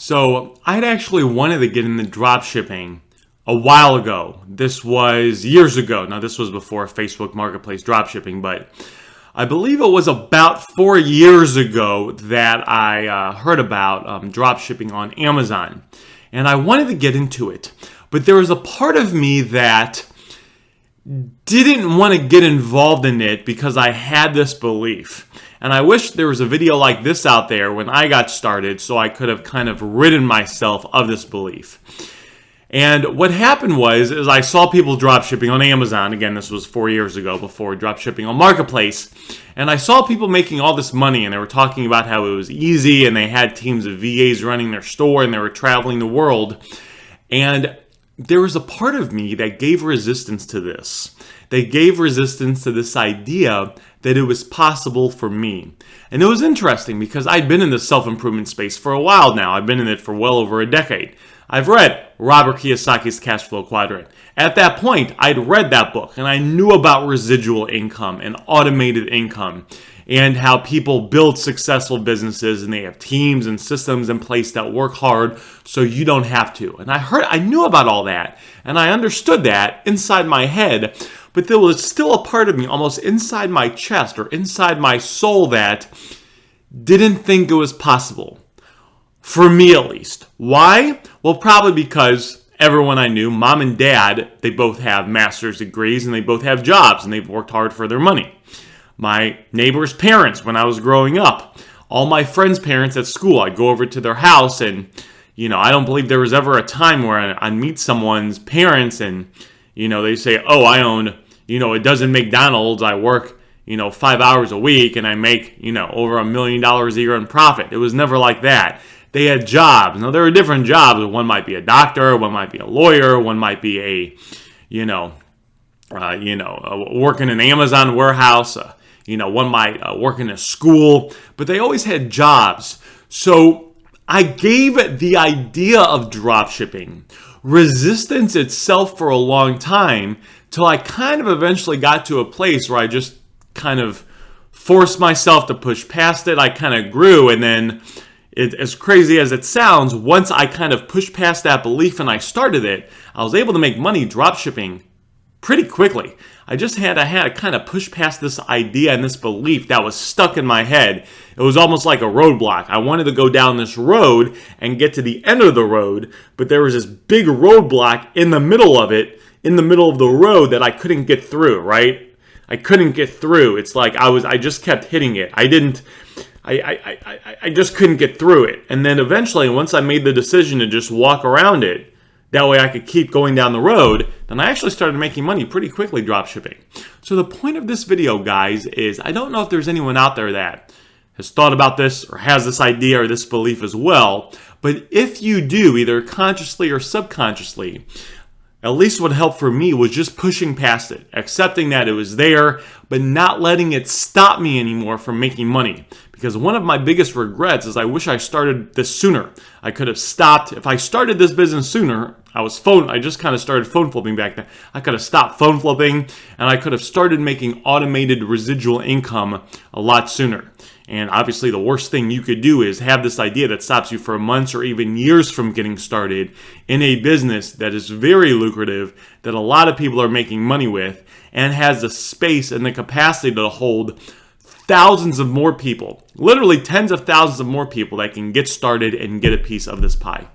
So I'd actually wanted to get into dropshipping a while ago. This was years ago. Now, this was before Facebook Marketplace dropshipping, but I believe it was about 4 years ago that I heard about dropshipping on Amazon. And I wanted to get into it. But there was a part of me that didn't want to get involved in it because I had this belief. And I wish there was a video like this out there when I got started so I could have kind of ridden myself of this belief. And what happened was I saw people dropshipping on Amazon. Again, this was 4 years ago before dropshipping on Marketplace. And I saw people making all this money, and they were talking about how it was easy, and they had teams of VAs running their store, and they were traveling the world. And there was a part of me that gave resistance to this. They gave resistance to this idea that it was possible for me. And it was interesting because I'd been in the self-improvement space for a while now. I've been in it for well over a decade. I've read Robert Kiyosaki's Cash Flow Quadrant. At that point, I'd read that book and I knew about residual income and automated income and how people build successful businesses and they have teams and systems in place that work hard so you don't have to. And I knew about all that and I understood that inside my head, but there was still a part of me almost inside my chest or inside my soul that didn't think it was possible. For me at least. Why? Well, probably because everyone I knew, mom and dad, they both have master's degrees and they both have jobs and they've worked hard for their money. My neighbor's parents when I was growing up, all my friends' parents at school, I'd go over to their house and, I don't believe there was ever a time where I'd meet someone's parents and, they say, oh, I own, a dozen McDonald's, I work, 5 hours a week and I make, over $1 million a year in profit. It was never like that. They had jobs. Now, there are different jobs. One might be a doctor, one might be a lawyer, one might be work in an Amazon warehouse, one might work in a school, but they always had jobs. So I gave the idea of dropshipping resistance itself for a long time till I kind of eventually got to a place where I just kind of forced myself to push past it. I kind of grew, and then as crazy as it sounds, once I kind of pushed past that belief and I started it, I was able to make money dropshipping pretty quickly. I had to kind of push past this idea and this belief that was stuck in my head. It was almost like a roadblock. I wanted to go down this road and get to the end of the road, but there was this big roadblock in the middle of it, in the middle of the road that I couldn't get through, right? I couldn't get through. It's like I just kept hitting it. I just couldn't get through it. And then eventually, once I made the decision to just walk around it, that way I could keep going down the road, then I actually started making money pretty quickly dropshipping. So the point of this video, guys, is I don't know if there's anyone out there that has thought about this or has this idea or this belief as well, but if you do, either consciously or subconsciously, at least what helped for me was just pushing past it, accepting that it was there, but not letting it stop me anymore from making money. Because one of my biggest regrets is I wish I started this sooner. I could have stopped. If I started this business sooner, I just kind of started phone flipping back then. I could have stopped phone flipping and I could have started making automated residual income a lot sooner. And obviously the worst thing you could do is have this idea that stops you for months or even years from getting started in a business that is very lucrative, that a lot of people are making money with, and has the space and the capacity to hold thousands of more people, literally tens of thousands of more people that can get started and get a piece of this pie.